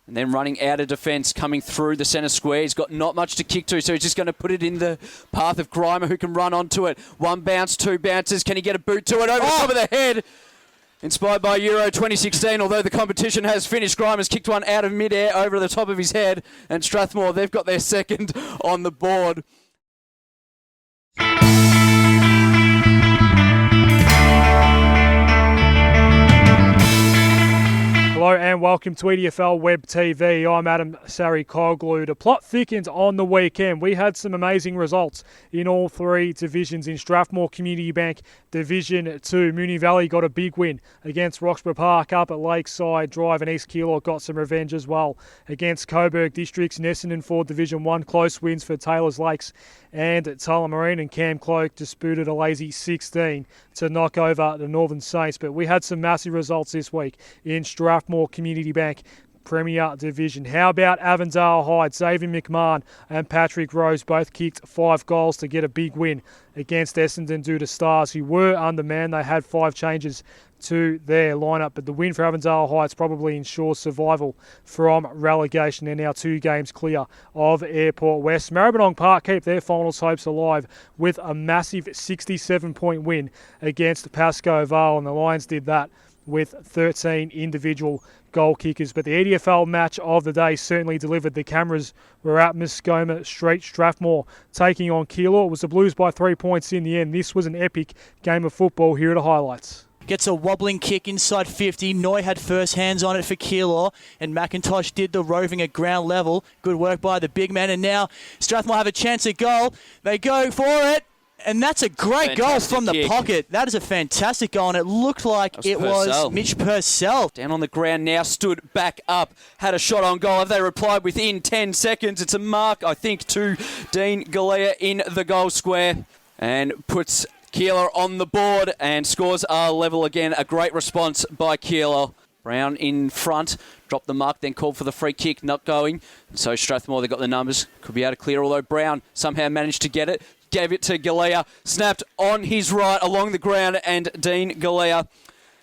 And then running out of defence, coming through the centre square. He's got not much to kick to, so he's just going to put it in the path of Grimer, who can run onto it. One bounce, two bounces. Can he get a boot to it? Over the top of the head. Inspired by Euro 2016, although the competition has finished, Grimer's kicked one out of midair over the top of his head. And Strathmore, they've got their second on the board. Hello and welcome to EDFL Web TV. I'm Adem, Saricaoglu. The plot thickens on the weekend. We had some amazing results in all three divisions. In Strathmore Community Bank Division 2, Moonee Valley got a big win against Roxburgh Park up at Lakeside Drive, and East Keilor got some revenge as well against Coburg Districts. Essendon for Division 1, close wins for Taylors Lakes and Tullamarine, and Cam Cloak disputed a lazy 16 to knock over the Northern Saints. But we had some massive results this week in Strathmore Community Bank Premier Division. How about Avondale Hyde? Xavier McMahon and Patrick Rose both kicked 5 goals to get a big win against Essendon due to Stars, who were undermanned. They had 5 changes to their lineup, but the win for Avondale Heights probably ensures survival from relegation. They're now 2 games clear of Airport West. Maribyrnong Park keep their finals hopes alive with a massive 67-point win against Pascoe Vale, and the Lions did that with 13 individual goal kickers. But the EDFL match of the day certainly delivered. The cameras were at Mascoma Street. Strathmore taking on Keilor. It was the Blues by 3 points in the end. This was an epic game of football. Here are the highlights. Gets a wobbling kick inside 50. Noy had first hands on it for Keilor, and McIntosh did the roving at ground level. Good work by the big man, and now Strathmore have a chance at goal. They go for it, and that's a great goal from the pocket. That is a fantastic goal, and it looked like it was Mitch Purcell. Down on the ground now, stood back up, had a shot on goal. Have they replied within 10 seconds? It's a mark, I think, to Dean Galea in the goal square, and puts Keilor on the board, and scores are level again. A great response by Keilor. Brown in front, dropped the mark, then called for the free kick, not going. So Strathmore, they got the numbers, could be able to clear, although Brown somehow managed to get it. Gave it to Galea, snapped on his right along the ground, and Dean Galea,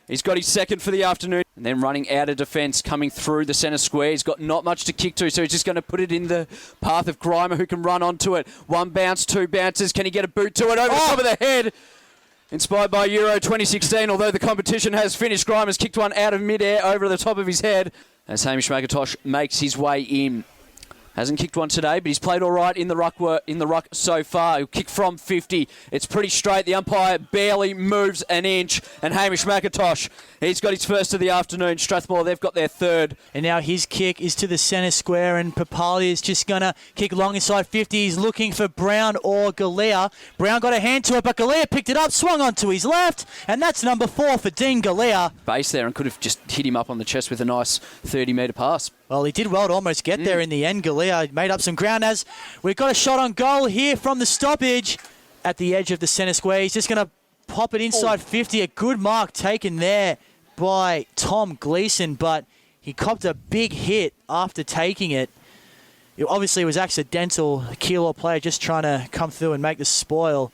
he's got his second for the afternoon. And then running out of defence, coming through the centre square. He's got not much to kick to, so he's just going to put it in the path of Grimer, who can run onto it. One bounce, two bounces. Can he get a boot to it? Over the top of the head. Inspired by Euro 2016, although the competition has finished, Grimer's kicked one out of midair over the top of his head as Hamish McIntosh makes his way in. Hasn't kicked one today, but he's played all right in the ruck so far. He'll kick from 50. It's pretty straight. The umpire barely moves an inch. And Hamish McIntosh, he's got his first of the afternoon. Strathmore, they've got their third. And now his kick is to the centre square, and Papali is just going to kick long inside 50. He's looking for Brown or Galea. Brown got a hand to it, but Galea picked it up, swung onto his left, and that's number 4 for Dean Galea. Base there, and could have just hit him up on the chest with a nice 30-metre pass. Well, he did well to almost get there in the end. Galea made up some ground as we've got a shot on goal here from the stoppage at the edge of the centre square. He's just going to pop it inside 50. A good mark taken there by Tom Gleeson, but he copped a big hit after taking it. It obviously was accidental. The Keilor player just trying to come through and make the spoil,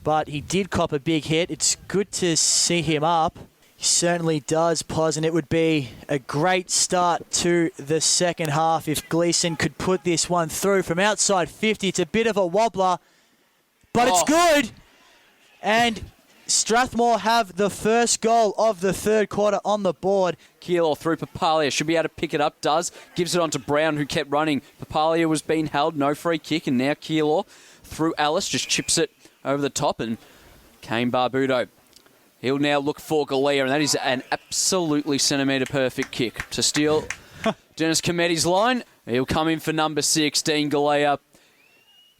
but he did cop a big hit. It's good to see him up. He certainly does, Pos, and it would be a great start to the second half if Gleeson could put this one through from outside 50. It's a bit of a wobbler, but it's good. And Strathmore have the first goal of the third quarter on the board. Keilor through Papalia, should be able to pick it up, does. Gives it on to Brown, who kept running. Papalia was being held, no free kick, and now Keilor through Alice just chips it over the top, and Kane Barbudo. He'll now look for Galea, and that is an absolutely centimetre perfect kick to steal Dennis Cometi's line. He'll come in for number 6, Dean Galea.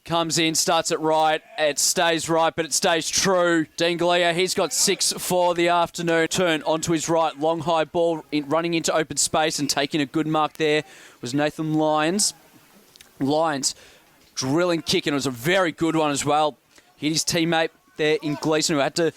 Comes in, starts it right. It stays right, but it stays true. Dean Galea, he's got 6 for the afternoon. Turn onto his right, long high ball, running into open space and taking a good mark there was Nathan Lyons. Lyons, drilling kick, and it was a very good one as well. Hit his teammate there in Gleeson, who had to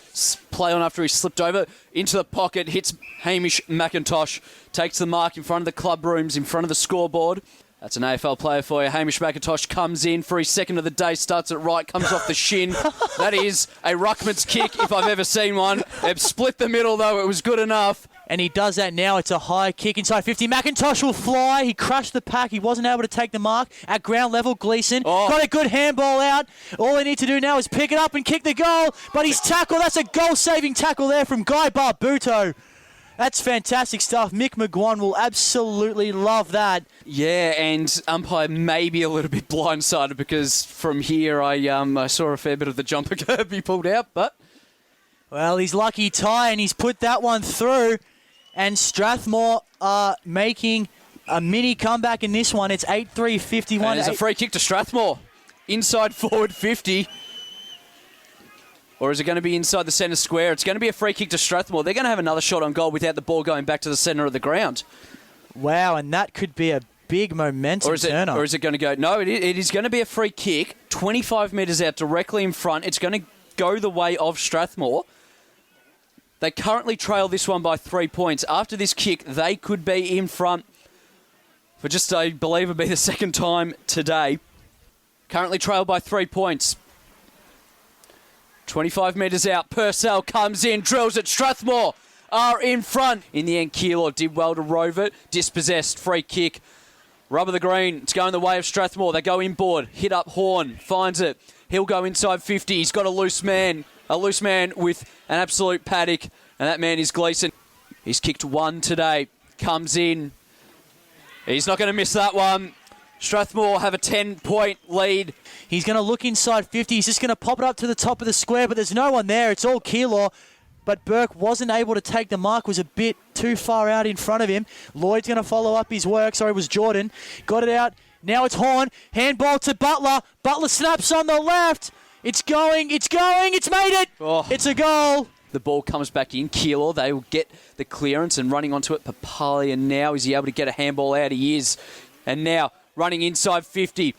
play on after he slipped over into the pocket, hits Hamish McIntosh, takes the mark in front of the club rooms, in front of the scoreboard. That's an AFL player for you. Hamish McIntosh comes in for his second of the day, starts it right, comes off the shin. That is a ruckman's kick if I've ever seen one. It split the middle, though. It was good enough. And he does that now. It's a high kick inside 50. McIntosh will fly. He crushed the pack. He wasn't able to take the mark. At ground level, Gleeson got a good handball out. All they need to do now is pick it up and kick the goal. But he's tackled. That's a goal-saving tackle there from Guy Barbuto. That's fantastic stuff. Mick McGuan will absolutely love that. Yeah, and umpire may be a little bit blindsided because from here I saw a fair bit of the jumper curve he pulled out, but... Well, he's lucky, Ty, and he's put that one through. And Strathmore are making a mini comeback in this one. It's 8-3-51. And there's a free kick to Strathmore. Inside forward 50. Or is it going to be inside the centre square? It's going to be a free kick to Strathmore. They're going to have another shot on goal without the ball going back to the centre of the ground. Wow, and that could be a big momentum turner. Or is it going to go... No, it is going to be a free kick. 25 metres out directly in front. It's going to go the way of Strathmore. They currently trail this one by 3 points. After this kick, they could be in front for just, I believe, it'll be the second time today. Currently trailed by 3 points. 25 metres out. Purcell comes in, drills it. Strathmore are in front. In the end, Keilor did well to rove it. Dispossessed, free kick. Rubber the green. It's going the way of Strathmore. They go inboard. Hit up Horn. Finds it. He'll go inside 50. He's got a loose man. A loose man with an absolute paddock, and that man is Gleeson. He's kicked one today. Comes in. He's not going to miss that one. Strathmore have a 10-point lead. He's going to look inside 50. He's just going to pop it up to the top of the square, but there's no one there. It's all Keilor. But Burke wasn't able to take the mark, was a bit too far out in front of him. Lloyd's going to follow up his work. Sorry, it was Jordan. Got it out. Now it's Horn. Handball to Butler. Butler snaps on the left. It's going, it's made it! Oh. It's a goal. The ball comes back in. Keilor, they will get the clearance and running onto it. Papalia now, is he able to get a handball out? He is. And now, running inside 50.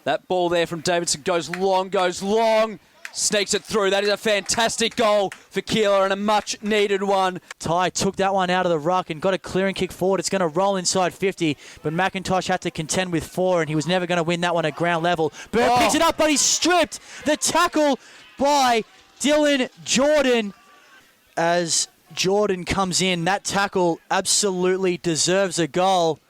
That ball there from Davidson goes long. Sneaks it through. That is a fantastic goal for Keilor and a much-needed one. Ty took that one out of the ruck and got a clearing kick forward. It's going to roll inside 50, but McIntosh had to contend with 4, and he was never going to win that one at ground level. Burke picks it up, but he's stripped. The tackle by Dylan Jordan. As Jordan comes in, that tackle absolutely deserves a goal.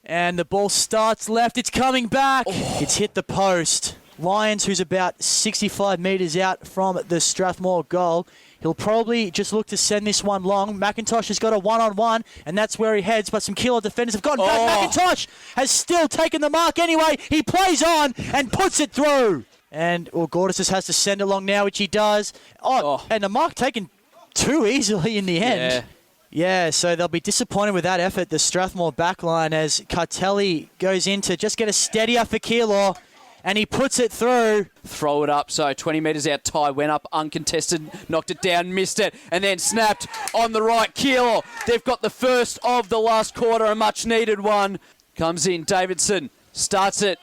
And the ball starts left. It's coming back. It's hit the post. Lyons, who's about 65 metres out from the Strathmore goal. He'll probably just look to send this one long. McIntosh has got a one-on-one, and that's where he heads, but some Keilor defenders have gotten back. McIntosh has still taken the mark anyway. He plays on and puts it through. And Gordis just has to send it along now, which he does. And the mark taken too easily in the end. Yeah, so they'll be disappointed with that effort, the Strathmore backline, as Cartelli goes in to just get a steadier for Keilor. And he puts it through. Throw it up, so 20 metres out. Ty went up uncontested, knocked it down, missed it, and then snapped on the right. Keilor, they've got the first of the last quarter, a much-needed one. Comes in, Davidson, starts it,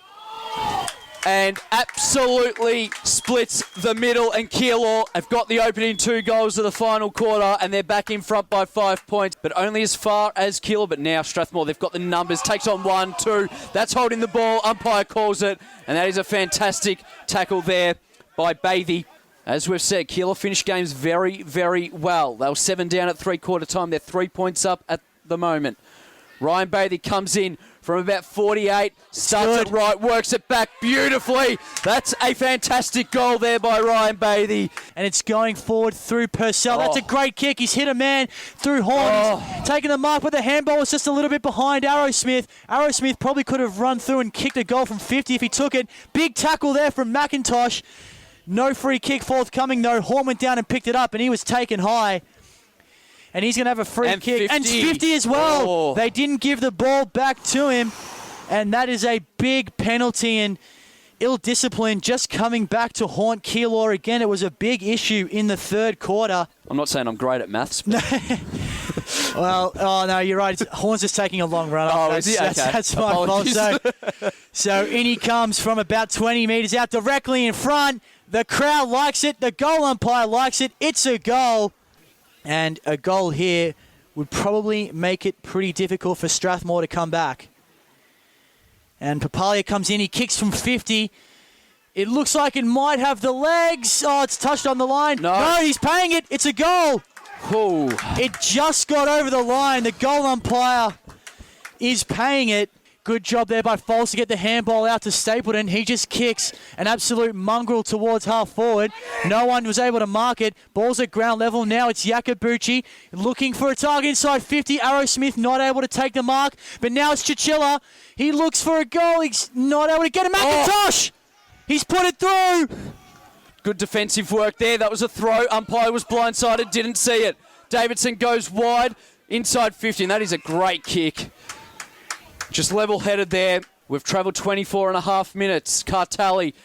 and absolutely splits the middle, and Keilor have got the opening 2 goals of the final quarter, and they're back in front by 5 points, but only as far as Keilor. But now Strathmore, they've got the numbers, takes on 1, 2, that's holding the ball, umpire calls it, and that is a fantastic tackle there by Bathy. As we've said, Keilor finished games very, very well. They were 7 down at 3-quarter time. They're 3 points up at the moment. Ryan Bathy comes in from about 48, starts it right, works it back beautifully. That's a fantastic goal there by Ryan Bathy. And it's going forward through Purcell. That's a great kick. He's hit a man through Horn. He's taking the mark, but the handball was just a little bit behind Arrowsmith. Arrowsmith probably could have run through and kicked a goal from 50 if he took it. Big tackle there from McIntosh. No free kick forthcoming, though. Horn went down and picked it up, and he was taken high. And he's going to have a free kick. 50. And 50 as well. They didn't give the ball back to him. And that is a big penalty and ill discipline just coming back to haunt Keilor again. It was a big issue in the 3rd quarter. I'm not saying I'm great at maths. But Well, no, you're right. Horn's just taking a long run. Is he? Okay. That's my fault. So in he comes from about 20 metres out directly in front. The crowd likes it. The goal umpire likes it. It's a goal. And a goal here would probably make it pretty difficult for Strathmore to come back. And Papalia comes in. He kicks from 50. It looks like it might have the legs. Oh, it's touched on the line. No, he's paying it. It's a goal. Whoa. It just got over the line. The goal umpire is paying it. Good job there by Foles to get the handball out to Stapleton. He just kicks an absolute mongrel towards half forward. No one was able to mark it. Ball's at ground level. Now it's Yakabuchi looking for a target inside 50. Arrowsmith not able to take the mark. But now it's Chichilla. He looks for a goal. He's not able to get it. McIntosh! He's put it through. Good defensive work there. That was a throw. Umpire was blindsided. Didn't see it. Davidson goes wide. Inside 50. And that is a great kick. Just level-headed there. We've travelled 24 and a half minutes. Cartelli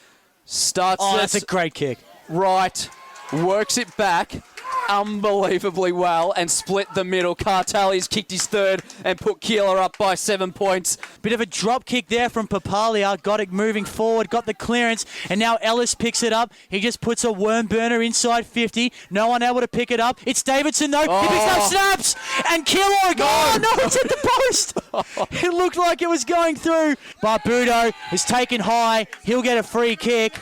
starts that's a great kick. Right. Works it back unbelievably well and split the middle. Cartelli's kicked his third and put Keilor up by 7 points. Bit of a drop kick there from Papalia. Got it moving forward, got the clearance, and now Ellis picks it up. He just puts a worm burner inside 50. No one able to pick it up. It's Davidson, though. He picks up snaps, and Keilor. No, it's at the post. It looked like it was going through. Barbudo is taken high. He'll get a free kick.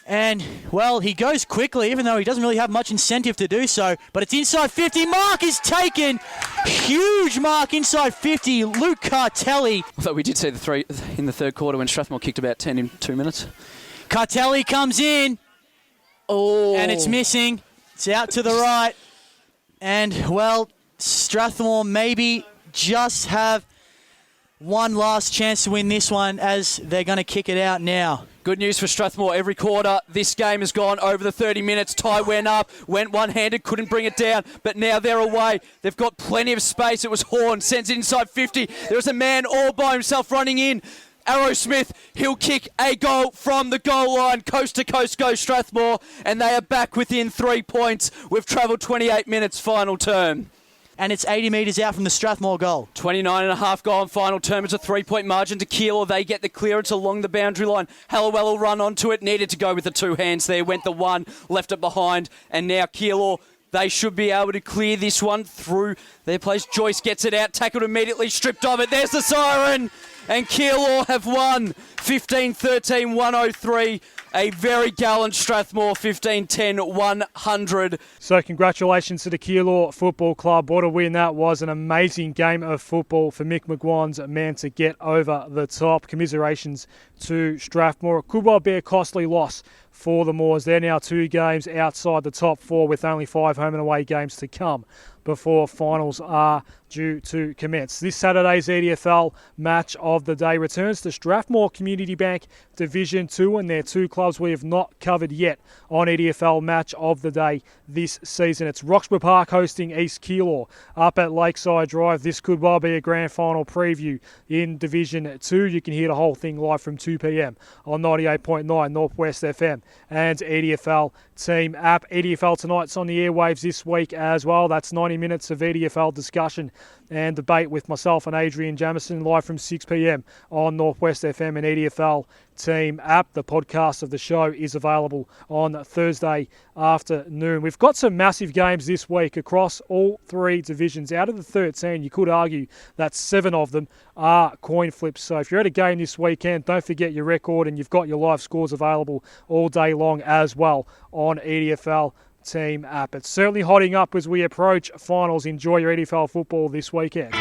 And, well, he goes quickly, even though he doesn't really have much incentive to do so. But it's inside 50. Mark is taken. Huge mark inside 50. Luke Cartelli. Although we did see the three in the third quarter when Strathmore kicked about 10 in 2 minutes. Cartelli comes in. Oh. And it's missing. It's out to the right. And, well, Strathmore maybe just have one last chance to win this one as they're going to kick it out now. Good news for Strathmore. Every quarter, this game has gone over the 30 minutes. Ty went up, went one-handed, couldn't bring it down, but now they're away. They've got plenty of space. It was Horn, sends it inside 50. There was a man all by himself running in. Arrowsmith, he'll kick a goal from the goal line. Coast to coast goes Strathmore, and they are back within 3 points. We've travelled 28 minutes, final term. And it's 80 metres out from the Strathmore goal. 29.5 goal and final term. It's a 3-point margin to Keilor. They get the clearance along the boundary line. Hallowell will run onto it. Needed to go with the two hands there. Went the one, left it behind. And now Keilor, they should be able to clear this one through their place. Joyce gets it out, tackled immediately, stripped of it. There's the siren. And Keilor have won 15-13, 103. A very gallant Strathmore 15-10, 100. So congratulations to the Keilor Football Club. What a win that was. An amazing game of football for Mick McGuan's man to get over the top. Commiserations to Strathmore. It could well be a costly loss for the Moors. They're now 2 games outside the top 4 with only 5 home and away games to come before finals are due to commence. This Saturday's EDFL match of the day returns to Strathmore Community Bank Division 2, and they're 2 clubs we have not covered yet on EDFL match of the day this season. It's Roxburgh Park hosting East Keilor up at Lakeside Drive. This could well be a grand final preview in Division 2. You can hear the whole thing live from 2 p.m. on 98.9 Northwest FM and EDFL Team app. EDFL tonight's on the airwaves this week as well. That's 90 minutes of EDFL discussion and debate with myself and Adrian Jamison live from 6 p.m. on Northwest FM and EDFL Team app. The podcast of the show is available on Thursday afternoon. We've got some massive games this week across all 3 divisions. Out of the 13, you could argue that 7 of them are coin flips. So if you're at a game this weekend, don't forget your record, and you've got your live scores available all day long as well on EDFL Team app. It's certainly hotting up as we approach finals. Enjoy your EDFL football this weekend.